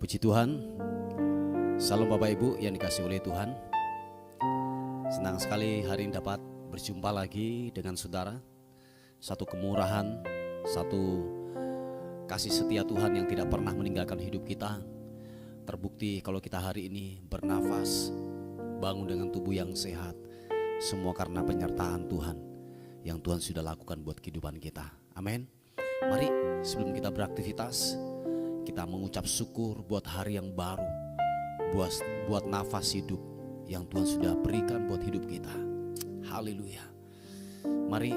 Puji Tuhan. Salam Bapak Ibu yang dikasihi oleh Tuhan. Senang sekali hari ini dapat berjumpa lagi dengan saudara. Satu kemurahan, satu kasih setia Tuhan yang tidak pernah meninggalkan hidup kita. Terbukti kalau kita hari ini bernafas, bangun dengan tubuh yang sehat, semua karena penyertaan Tuhan yang Tuhan sudah lakukan buat kehidupan kita. Amin. Mari sebelum kita beraktivitas, kita mengucap syukur buat hari yang baru, buat nafas hidup yang Tuhan sudah berikan buat hidup kita. Haleluya. Mari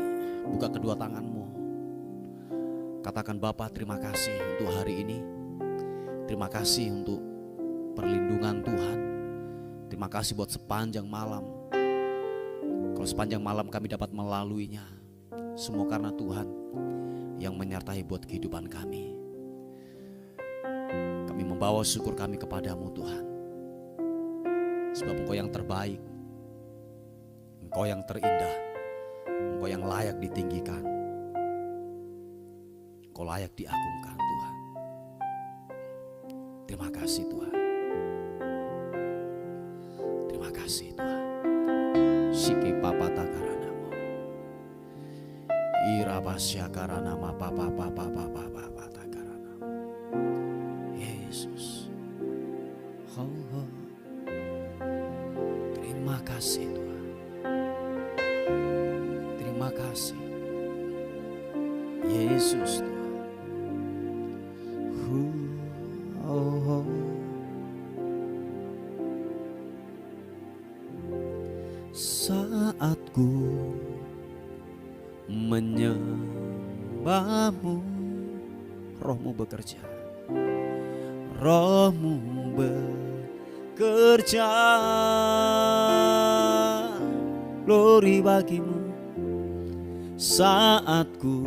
buka kedua tanganmu, katakan Bapa, terima kasih untuk hari ini. Terima kasih untuk perlindungan Tuhan. Terima kasih buat sepanjang malam. Kalau sepanjang malam kami dapat melaluinya, semua karena Tuhan yang menyertai buat kehidupan kami. Kami membawa syukur kami kepadamu Tuhan, sebab Engkau yang terbaik, Engkau yang terindah, Engkau yang layak ditinggikan, Engkau layak diagungkan Tuhan. Terima kasih Tuhan. Terima kasih Tuhan. Siki papa takaranamo, irabasya karanama papa takaranamo. Yesus, oh. Terima kasih Tuhan. Terima kasih Yesus Tuhan. Oh. Saat ku menyembahmu, Rohmu bekerja, Rohmu bekerja, glory bagimu. Saat ku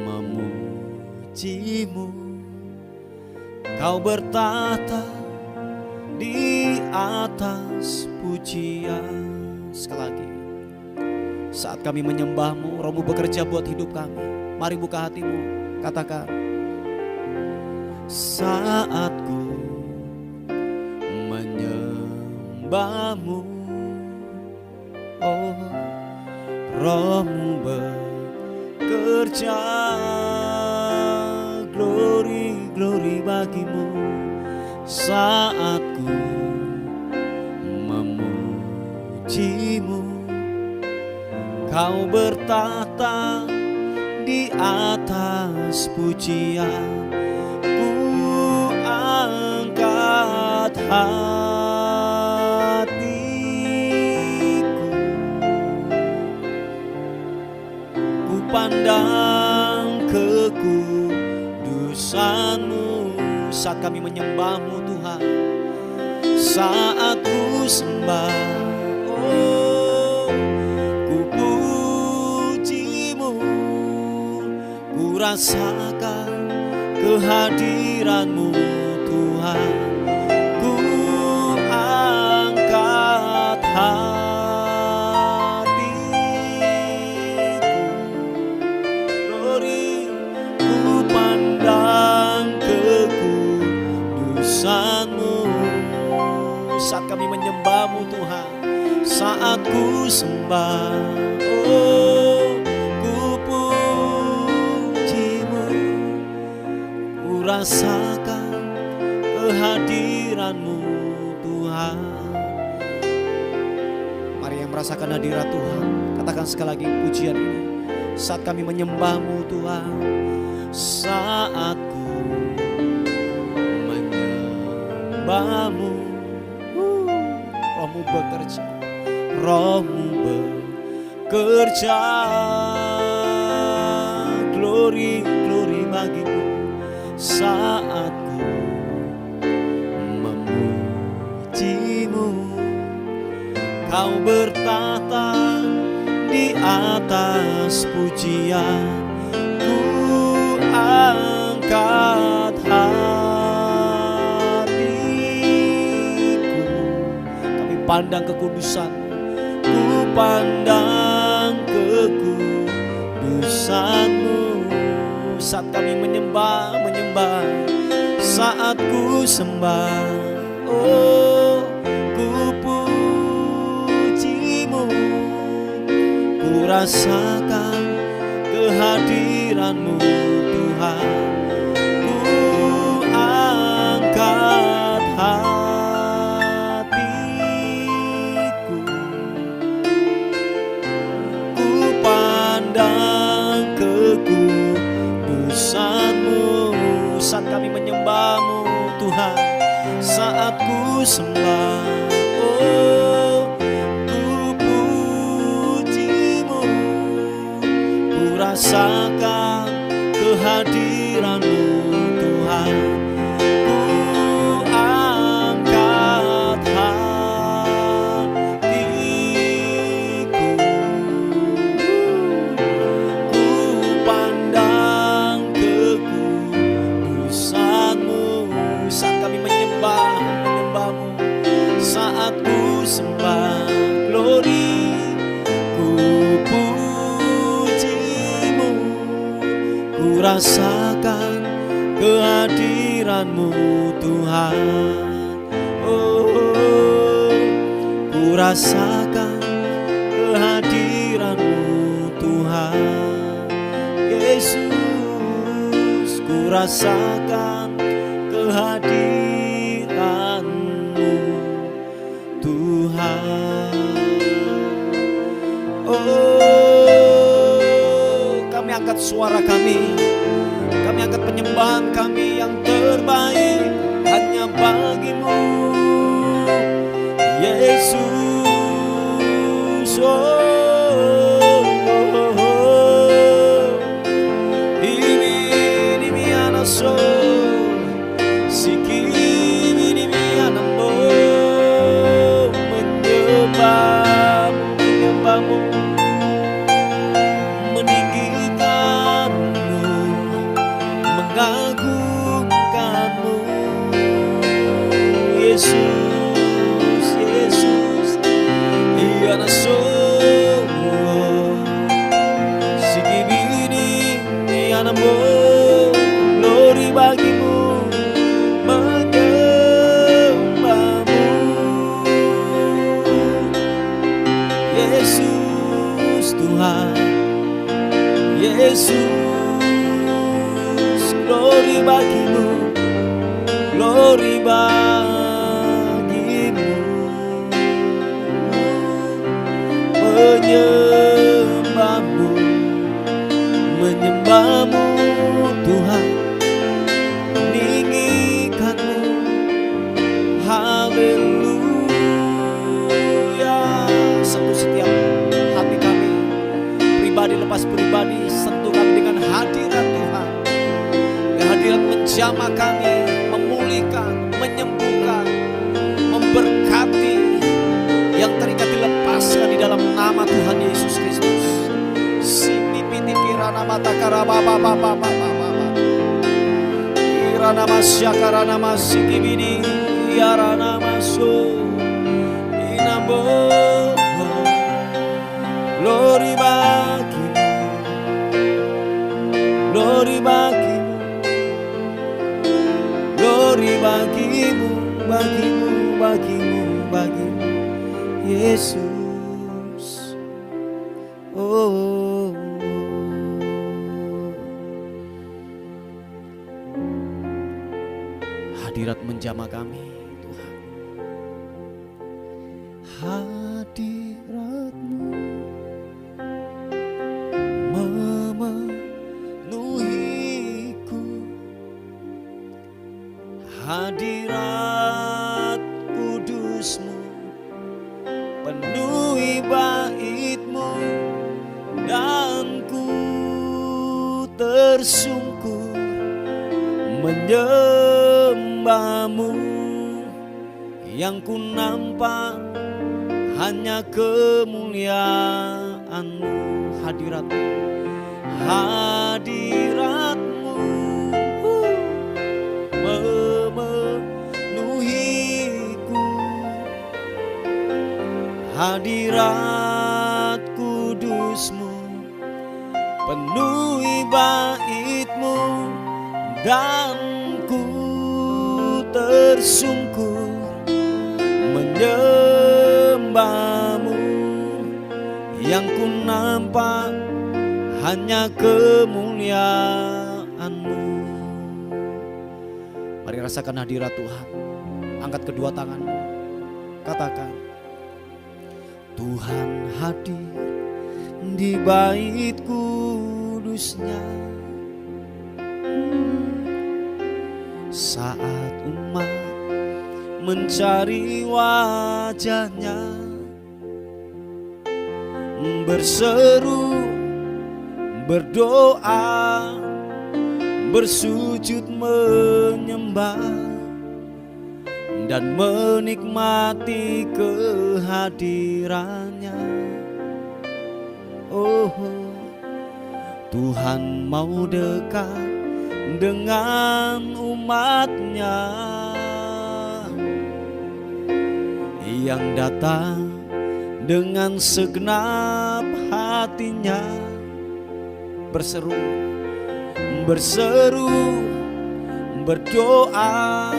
memujimu, Kau bertata di atas pujian. Sekali lagi, saat kami menyembahmu, Rohmu bekerja buat hidup kami. Mari buka hatimu, katakan. Saat ku menyembahmu, oh, Rohmu bekerja, glory, glory bagimu. Saat ku memujimu, Kau bertata di atas pujian. Ku angkat hatiku, ku pandang kekudusan-Mu. Saat kami menyembah-Mu Tuhan, saat ku sembah, oh, ku puji-Mu, ku rasakan kehadiran-Mu Tuhan. Ku angkat hatiku, glory, ku pandang kekudusan-Mu. Saat kami menyembah-Mu Tuhan, saat ku sembah, oh, ku puji-Mu, ku rasakan kehadiran-Mu Tuhan. Mari yang merasakan hadirat Tuhan, katakan sekali lagi pujian ini. Saat kami menyembah-Mu Tuhan, saat ku menyembah-Mu, Rohmu bekerja, Rohmu bekerja, glory, glory bagimu. Saat ku memuji-Mu, Kau bertata di atas pujian. Ku angkat hatiku, kami pandang kekudusan-Mu, ku pandang kekudusan-Mu. Saat kami menyembah, saat ku sembah, oh ku pujimu, ku rasakan kehadiranmu Tuhan, ku angkat hatiku, ku pandang kekudusan-Mu. Saat kami menyembah-Mu Tuhan, saat ku sembah, oh ku pujimu, ku rasakan kehadiran-Mu Tuhan, ku angkat hatiku, ku pandang kekudusan-Mu. Saat kami menyembah-Mu, saat ku sembah, glory, ku pujimu, ku rasakan kehadiran-Mu Tuhan, oh ku rasakan kehadiran-Mu Tuhan, Yesus, ku rasakan kehadiran-Mu Tuhan. Oh, kami angkat suara kami angkat penyembahan kami yang terbaik hanya bagi-Mu, Yesus. Oh, ini anaso menyembah-Mu, meninggikan-Mu, mengagungkan-Mu, Yesus, Yesus. Iya naso sigibini ianamo, glory bagi-Mu, Yesus Tuhan, Yesus, glory bagi-Mu, glory bagi-Mu, menyembah-Mu, menyembah-Mu Tuhan, meninggikan-Mu, haleluya. Sentuh setiap hati kami, pribadi lepas pribadi, sentuh kami dengan hadirat Tuhan. Kehadirat menjamah kami, memulihkan, menyembuhkan, memberkati, yang terikat dilepaskan di dalam nama Tuhan Yesus Kristus. Sini piti kirana mata karaba baba baba baba, kirana masya karana masiki bini, yarana masu inambo. Glory bagi-Mu, glory bagi-Mu, glory bagi-Mu, bagi-Mu, bagi-Mu, bagi-Mu, Yesus. Oh, hadirat menjamah kami Tuhan, hadirat-Mu memenuhiku, hadirat kudus-Mu penuhi bait-Mu, dan ku tersungkur menyembah-Mu. Yang ku nampak hanya kemuliaan-Mu, hadirat-Mu, hadirat-Mu memenuhiku, hadirat kudus-Mu penuhi bait-Mu, dan ku tersungkur menyembahmu. Yang ku nampak hanya kemuliaan-Mu. Mari rasakan hadirat Tuhan. Angkat kedua tanganmu, katakan, Tuhan hadir di bait kudusnya. Saat umat mencari wajahnya, berseru, berdoa, bersujud menyembah, dan menikmati kehadirannya. Oh, Tuhan mau dekat dengan umatnya yang datang dengan segenap hatinya, berseru, berdoa,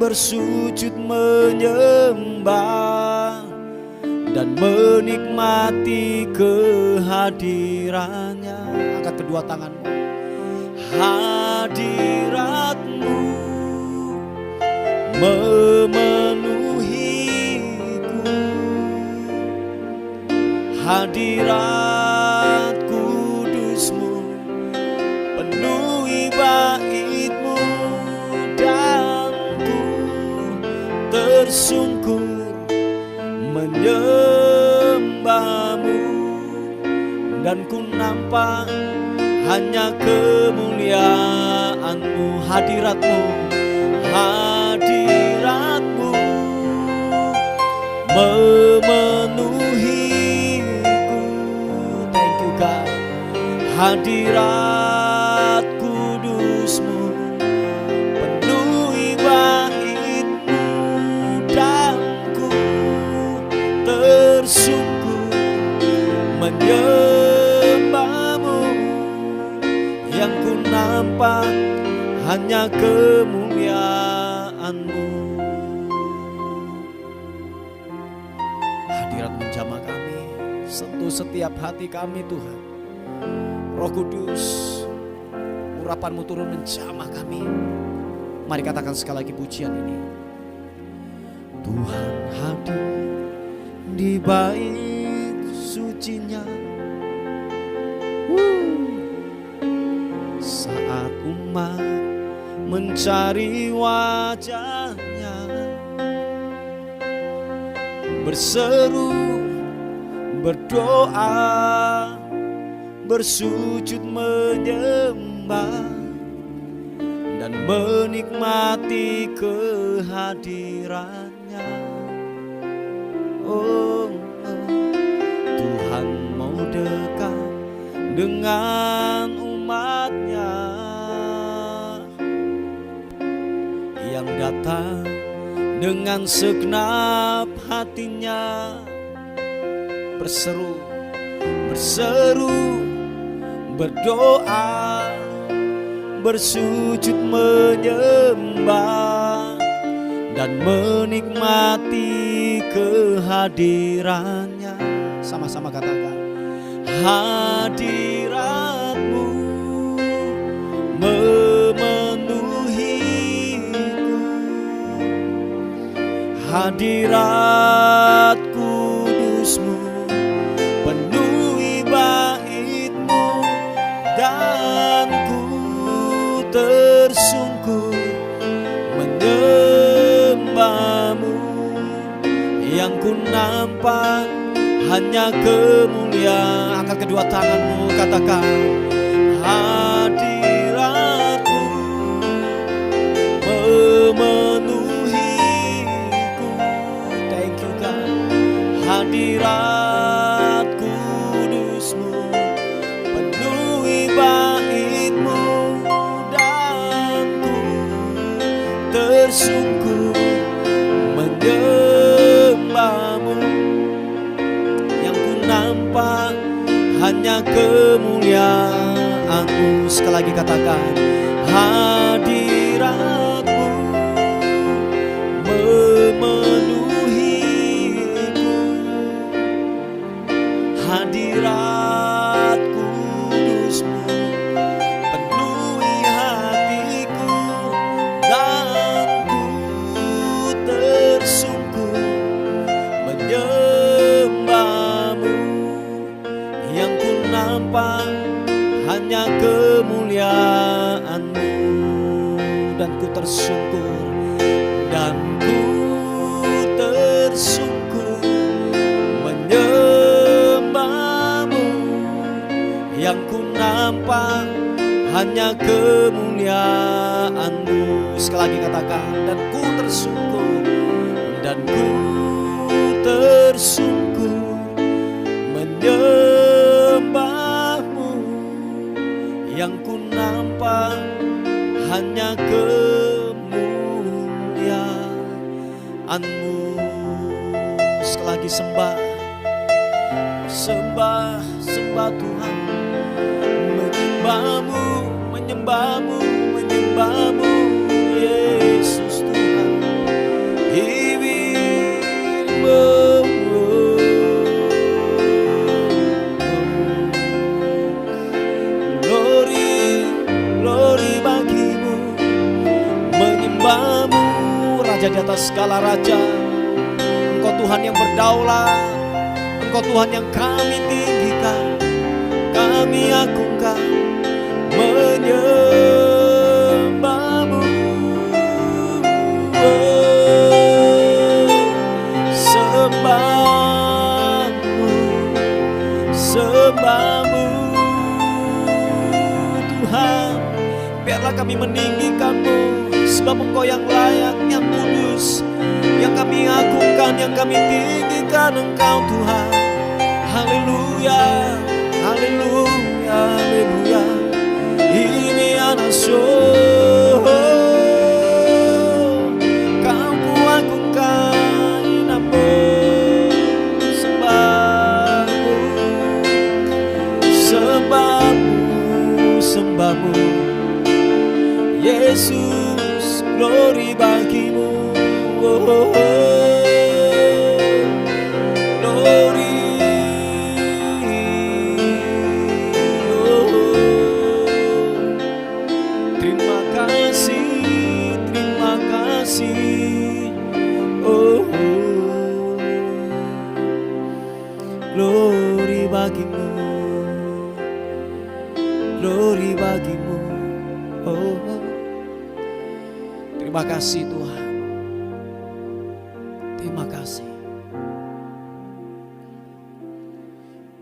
bersujud menyembah, dan menikmati kehadirannya. Angkat kedua tanganmu. Hadirat-Mu memenuhiku, hadirat kudus-Mu penuhi bait-Mu, dan ku tersungkur menyembah-Mu, dan ku nampak hanya kemuliaan-Mu. Hadirat-Mu, hadirat-Mu memenuhiku. Thank you God. Hadirat kudus-Mu penuhi bait-Mu, dan ku tersungkur menyembah-Mu. Yang ku nampak hanya kemuliaan-Mu. Hadirat menjamah kami, sentuh setiap hati kami Tuhan. Roh Kudus, urapan-Mu turun menjamah kami. Mari katakan sekali lagi pujian ini. Tuhan hadir di bait sucinya. Saat umat mencari wajahnya, berseru, berdoa, bersujud menyembah, dan menikmati kehadirannya. Oh, Tuhan mau dekat dengan umatnya yang datang dengan segenap hatinya, berseru, berdoa, bersujud menyembah, dan menikmati kehadirannya. Sama-sama katakan, hadirat-Mu memenuhiku, hadirat kudus-Mu penuhi bait-Mu, dan ku tersungkur menyembah-Mu. Yang ku nampak hanya kemuliaan. Angkat kedua tanganmu, katakan, hadirat-Mu memenuhiku. Thank you God. Hadirat kudus-Mu penuhi bait-Mu, dan ku tersungkur menyembah-Mu. Yang ku nampak hanya kemuliaan-Mu. Sekali lagi katakan, hadirat-Mu tersungkur, dan ku tersungkur menyembahmu. Yang ku nampak hanya kemuliaan-Mu. Sekali lagi katakan, dan ku tersungkur, dan ku tersungkur menyembahmu. Yang ku nampak hanya kemuliaan-Mu. Sekali lagi sembah, sembah, sembah Tuhan. Menyembahmu, menyembahmu, menyembahmu, Yesus Tuhan. Glory, glory bagimu. Menyembahmu, Raja di atas segala raja. Engkau Tuhan yang berdaulat, Engkau Tuhan yang kami tinggikan, kami agungkan. Menyembahmu, sembahmu, sembahmu Tuhan. Biarlah kami meninggikan-Mu, sebab Engkau yang layak, yang kudus, yang kami agungkan, yang kami tinggikan Engkau Tuhan. Haleluya, haleluya, haleluya. Ini anak Kau kuagungkan namamu. Sembahmu, sembahmu, sembahmu, Yesus, glory bagimu. Glory. Glory bagimu, glory bagimu. Oh, terima kasih Tuhan, terima kasih.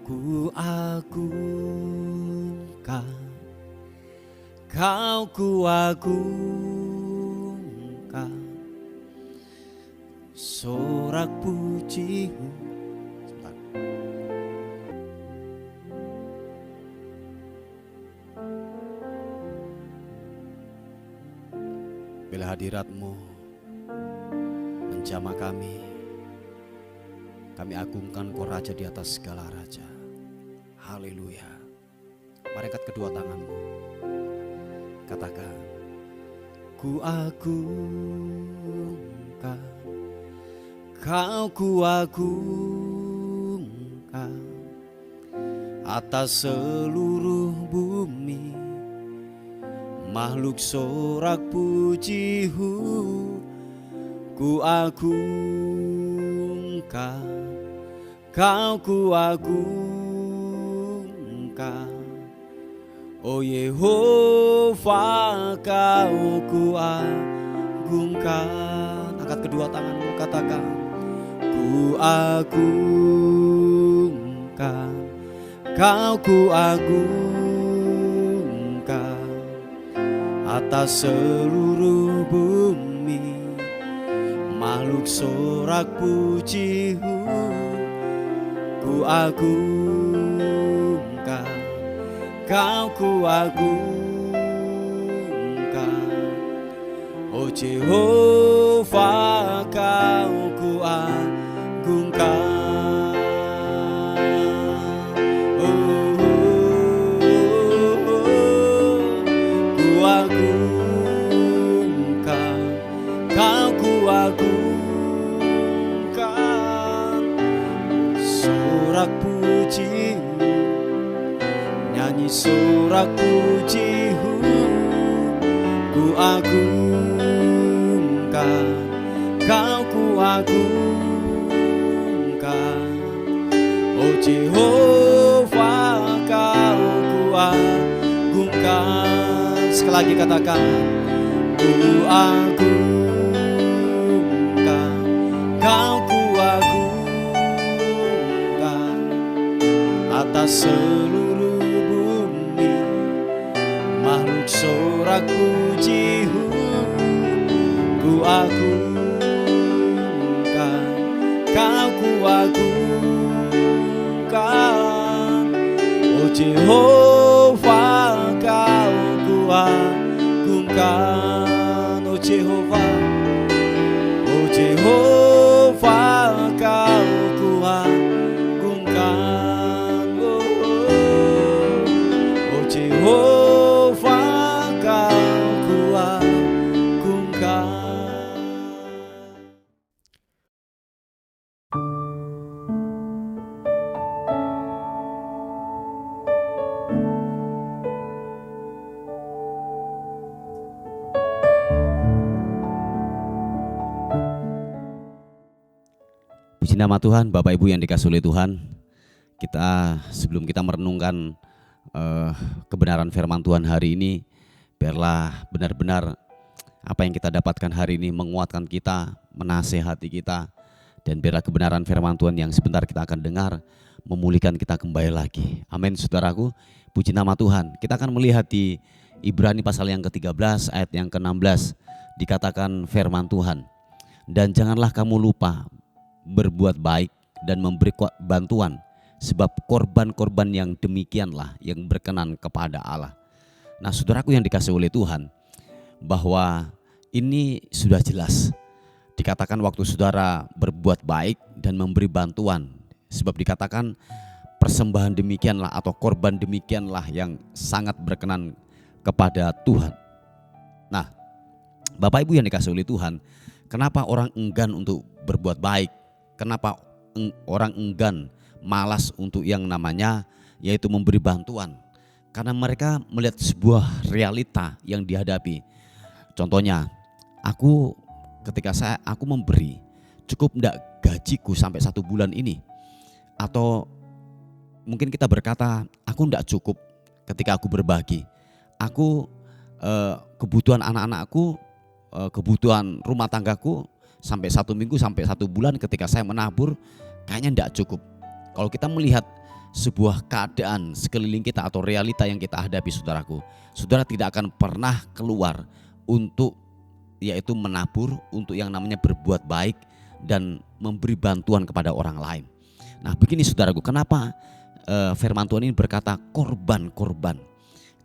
Ku agungkan, Kau ku agungkan, sorak pujimu. Bila hadirat-Mu menjamah kami agungkan Kau Raja di atas segala raja. Haleluya. Mari angkat kedua tanganmu, katakan, ku agungkan, Kau ku agungkan atas seluruh bumi. Makhluk sorak pujimu, ku agungkan, Kau ku agungkan. Oh Yehova, Kau ku agungkan. Angkat kedua tanganmu, katakan, ku agungkan, Kau ku agungkan atas seluruh bumi. Makhluk sorak pujimu, ku agungkan, Kau ku agungkan. Oh Jehovah, Kau ku agungkan. Sorak pujimu, nyanyi sorak pujimu, ku agungkan, Kau ku agungkan. Oh Jehovah, Kau ku agungkan. Sekali lagi katakan, ku agungkan, kau ku agungkan atas seluruh bumi, makhluk sorak pujimu ku agungkan, kau ku agungkan, oh Jehovah kau ku agungkan, oh Jehovah, oh Jehovah kau ku agungkan, oh Jehovah kau ku agungkan. Puji nama Tuhan, Bapak Ibu yang dikasihi oleh Tuhan. Sebelum kita merenungkan kebenaran firman Tuhan hari ini, biarlah benar-benar apa yang kita dapatkan hari ini menguatkan kita, menasehati kita, dan biarlah kebenaran firman Tuhan yang sebentar kita akan dengar memulihkan kita kembali lagi. Amin, saudaraku. Puji nama Tuhan. Kita akan melihat di Ibrani pasal yang ke-13 ayat yang ke-16 dikatakan firman Tuhan, dan janganlah kamu lupa berbuat baik dan memberi bantuan, sebab korban-korban yang demikianlah yang berkenan kepada Allah. Nah, saudaraku yang dikasihi oleh Tuhan, bahwa ini sudah jelas dikatakan waktu saudara berbuat baik dan memberi bantuan, sebab dikatakan persembahan demikianlah atau korban demikianlah yang sangat berkenan kepada Tuhan. Nah, Bapak Ibu yang dikasihi oleh Tuhan, kenapa orang enggan untuk berbuat baik? Kenapa orang enggan, malas untuk yang namanya yaitu memberi bantuan? Karena mereka melihat sebuah realita yang dihadapi. Contohnya, ketika aku memberi, cukup enggak gajiku sampai 1 bulan ini? Atau mungkin kita berkata, aku enggak cukup ketika aku berbagi. Kebutuhan anak-anakku, kebutuhan rumah tanggaku sampai 1 minggu, sampai 1 bulan ketika saya menabur, kayaknya enggak cukup. Kalau kita melihat sebuah keadaan sekeliling kita atau realita yang kita hadapi, saudaraku, saudara tidak akan pernah keluar untuk yaitu menabur, untuk yang namanya berbuat baik dan memberi bantuan kepada orang lain. Nah, begini saudaraku, kenapa firman Tuhan ini berkata korban-korban.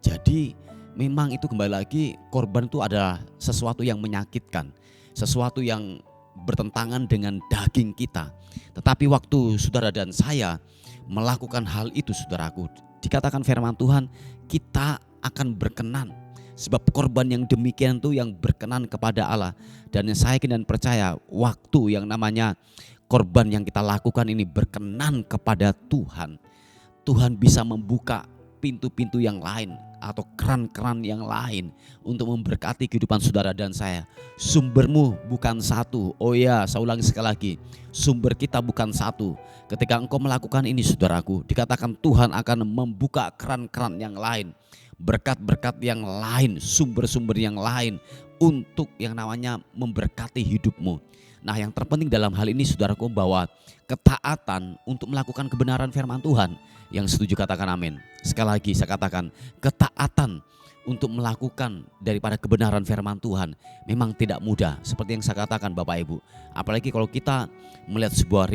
Jadi memang itu kembali lagi, korban itu adalah sesuatu yang menyakitkan, sesuatu yang bertentangan dengan daging kita. Tetapi waktu saudara dan saya melakukan hal itu, saudaraku, dikatakan firman Tuhan, kita akan berkenan. Sebab korban yang demikian itu yang berkenan kepada Allah. Dan saya yakin dan percaya waktu yang namanya korban yang kita lakukan ini berkenan kepada Tuhan, Tuhan bisa membuka pintu-pintu yang lain atau keran-keran yang lain untuk memberkati kehidupan saudara dan saya. Sumbermu bukan satu. Oh ya, saya ulangi sekali lagi, sumber kita bukan satu. Ketika engkau melakukan ini, saudaraku, dikatakan Tuhan akan membuka keran-keran yang lain, berkat-berkat yang lain, sumber-sumber yang lain untuk yang namanya memberkati hidupmu. Nah, yang terpenting dalam hal ini, saudaraku, bahwa ketaatan untuk melakukan kebenaran firman Tuhan. Yang setuju katakan amin. Sekali lagi saya katakan, ketaatan untuk melakukan daripada kebenaran firman Tuhan memang tidak mudah. Seperti yang saya katakan Bapak Ibu, apalagi kalau kita melihat sebuah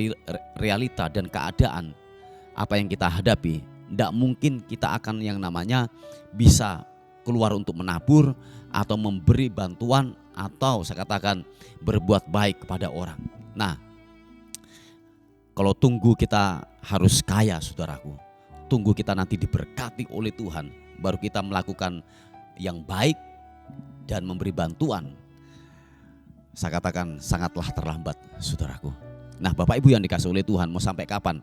realita dan keadaan apa yang kita hadapi, tidak mungkin kita akan yang namanya bisa keluar untuk menabur atau memberi bantuan atau saya katakan berbuat baik kepada orang. Nah, kalau tunggu kita harus kaya, saudaraku, tunggu kita nanti diberkati oleh Tuhan, baru kita melakukan yang baik dan memberi bantuan, saya katakan sangatlah terlambat, saudaraku. Nah, Bapak Ibu yang dikasihi oleh Tuhan, mau sampai kapan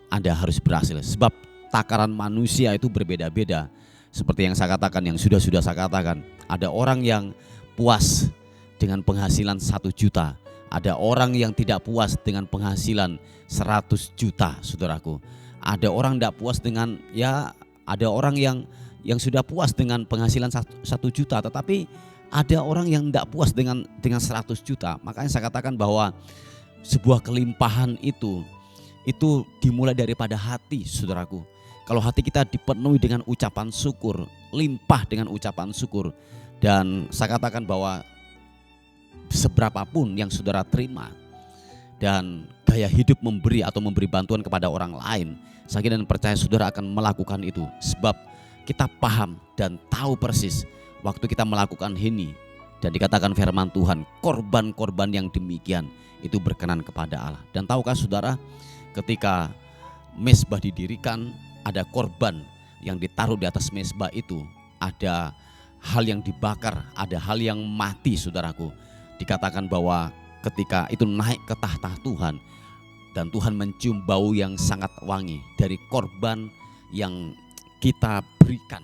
Anda harus berhasil? Sebab takaran manusia itu berbeda-beda. Seperti yang saya katakan, yang sudah saya katakan, ada orang yang puas dengan penghasilan 1 juta. Ada orang yang tidak puas dengan penghasilan 100 juta, saudaraku. Ada orang tidak puas dengan, ada orang yang sudah puas dengan penghasilan 1 juta, tetapi Ada orang yang tidak puas dengan 100 juta. Makanya saya katakan bahwa sebuah kelimpahan itu dimulai daripada hati, saudaraku. Kalau hati kita dipenuhi dengan ucapan syukur, limpah dengan ucapan syukur, dan saya katakan bahwa seberapapun yang saudara terima dan gaya hidup memberi atau memberi bantuan kepada orang lain, saya dan percaya saudara akan melakukan itu. Sebab kita paham dan tahu persis waktu kita melakukan ini, dan dikatakan firman Tuhan, korban-korban yang demikian itu berkenan kepada Allah. Dan tahukah saudara, ketika mezbah didirikan, ada korban yang ditaruh di atas mezbah itu, ada hal yang dibakar, ada hal yang mati, saudaraku. Dikatakan bahwa ketika itu naik ke tahta Tuhan, dan Tuhan mencium bau yang sangat wangi dari korban yang kita berikan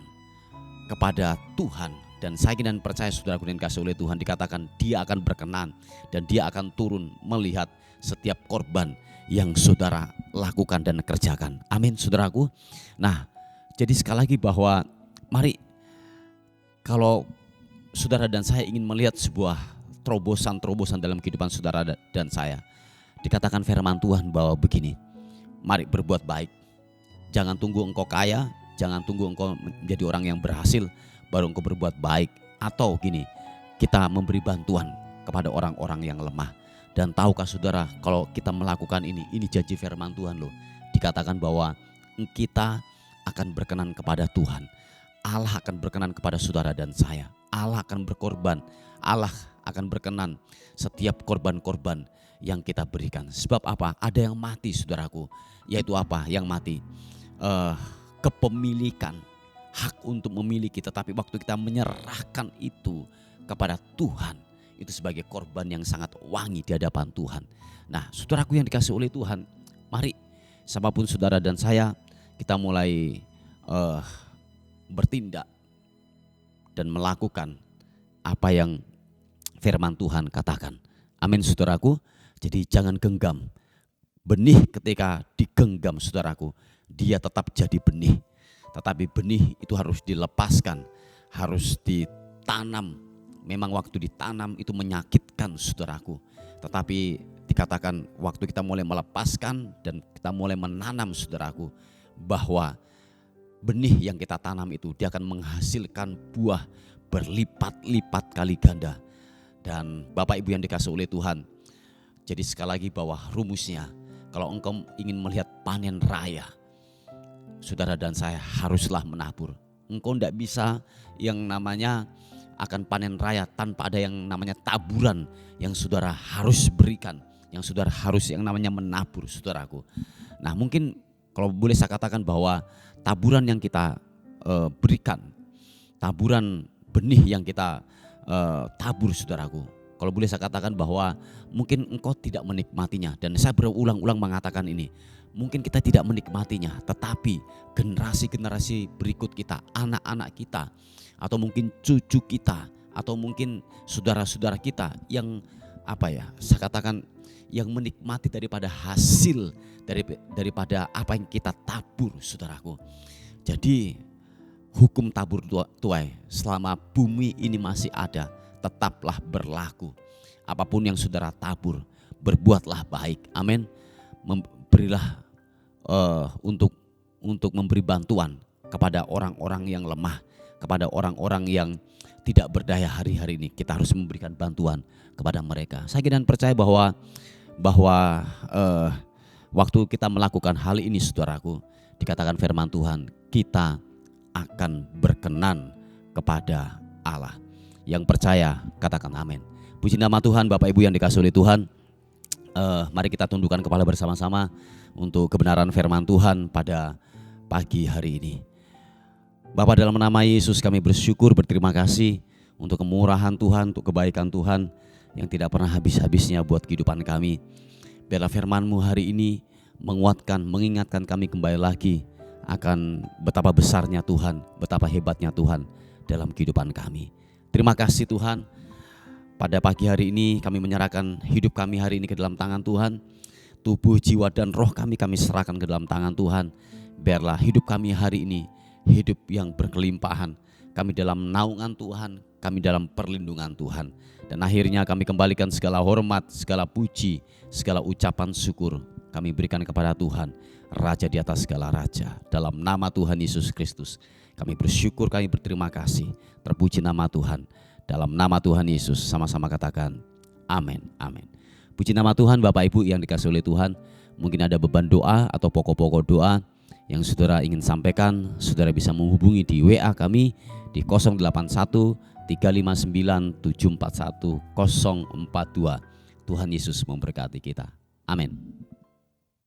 kepada Tuhan. Dan saya dan percaya saudaraku yang dikasihi oleh Tuhan, dikatakan dia akan berkenan dan dia akan turun melihat setiap korban yang saudara lakukan dan kerjakan. Amin, saudaraku. Nah, jadi sekali lagi bahwa mari, kalau saudara dan saya ingin melihat sebuah terobosan-terobosan dalam kehidupan saudara dan saya, dikatakan firman Tuhan bahwa begini, mari berbuat baik. Jangan tunggu engkau kaya, jangan tunggu engkau menjadi orang yang berhasil baru engkau berbuat baik. Atau gini, kita memberi bantuan kepada orang-orang yang lemah. Dan tahukah saudara, kalau kita melakukan ini janji firman Tuhan loh. Dikatakan bahwa kita akan berkenan kepada Tuhan. Allah akan berkenan kepada saudara dan saya. Allah akan berkorban. Allah akan berkenan setiap korban-korban yang kita berikan. Sebab apa? Ada yang mati, saudaraku. Yaitu apa yang mati? Kepemilikan, hak untuk memiliki. Tetapi waktu kita menyerahkan itu kepada Tuhan, itu sebagai korban yang sangat wangi di hadapan Tuhan. Nah, saudaraku yang dikasihi oleh Tuhan, mari siapapun saudara dan saya, kita mulai bertindak dan melakukan apa yang firman Tuhan katakan. Amin, saudaraku. Jadi jangan genggam. Benih ketika digenggam, saudaraku, dia tetap jadi benih. Tetapi benih itu harus dilepaskan, harus ditanam. Memang waktu ditanam itu menyakitkan, saudaraku. Tetapi dikatakan waktu kita mulai melepaskan dan kita mulai menanam, saudaraku, bahwa benih yang kita tanam itu dia akan menghasilkan buah berlipat-lipat kali ganda. Dan Bapak Ibu yang dikasihi oleh Tuhan, jadi sekali lagi bahwa rumusnya, kalau engkau ingin melihat panen raya, saudara dan saya haruslah menabur. Engkau tidak bisa yang namanya akan panen raya tanpa ada yang namanya taburan yang saudara harus berikan, yang saudara harus yang namanya menabur, saudaraku. Nah, mungkin kalau boleh saya katakan bahwa taburan yang kita berikan, taburan benih yang kita tabur, saudaraku, kalau boleh saya katakan bahwa mungkin engkau tidak menikmatinya. Dan saya berulang-ulang mengatakan ini, mungkin kita tidak menikmatinya, tetapi generasi-generasi berikut kita, anak-anak kita, atau mungkin cucu kita, atau mungkin saudara-saudara kita yang saya katakan yang menikmati daripada hasil daripada apa yang kita tabur, saudaraku. Jadi hukum tabur tuai selama bumi ini masih ada tetaplah berlaku. Apapun yang saudara tabur, berbuatlah baik. Amin. Berilah untuk memberi bantuan kepada orang-orang yang lemah, kepada orang-orang yang tidak berdaya hari-hari ini. Kita harus memberikan bantuan kepada mereka. Saya dan percaya bahwa waktu kita melakukan hal ini, saudaraku, dikatakan firman Tuhan, kita akan berkenan kepada Allah. Yang percaya katakan amin. Puji nama Tuhan. Bapak Ibu yang dikasihi oleh Tuhan, mari kita tundukkan kepala bersama-sama untuk kebenaran firman Tuhan pada pagi hari ini. Bapa, dalam nama Yesus kami bersyukur, berterima kasih untuk kemurahan Tuhan, untuk kebaikan Tuhan yang tidak pernah habis-habisnya buat kehidupan kami. Biarlah firman-Mu hari ini menguatkan, mengingatkan kami kembali lagi akan betapa besarnya Tuhan, betapa hebatnya Tuhan dalam kehidupan kami. Terima kasih Tuhan, pada pagi hari ini kami menyerahkan hidup kami hari ini ke dalam tangan Tuhan. Tubuh, jiwa dan roh kami serahkan ke dalam tangan Tuhan. Biarlah hidup kami hari ini hidup yang berkelimpahan, kami dalam naungan Tuhan, kami dalam perlindungan Tuhan. Dan akhirnya kami kembalikan segala hormat, segala puji, segala ucapan syukur kami berikan kepada Tuhan, Raja di atas segala raja. Dalam nama Tuhan Yesus Kristus kami bersyukur, kami berterima kasih. Terpuji nama Tuhan. Dalam nama Tuhan Yesus sama-sama katakan amin, amin. Puji nama Tuhan. Bapak Ibu yang dikasihi oleh Tuhan, mungkin ada beban doa atau pokok-pokok doa yang saudara ingin sampaikan, saudara bisa menghubungi di WA kami di 081 359 741 042. Tuhan Yesus memberkati kita. Amin.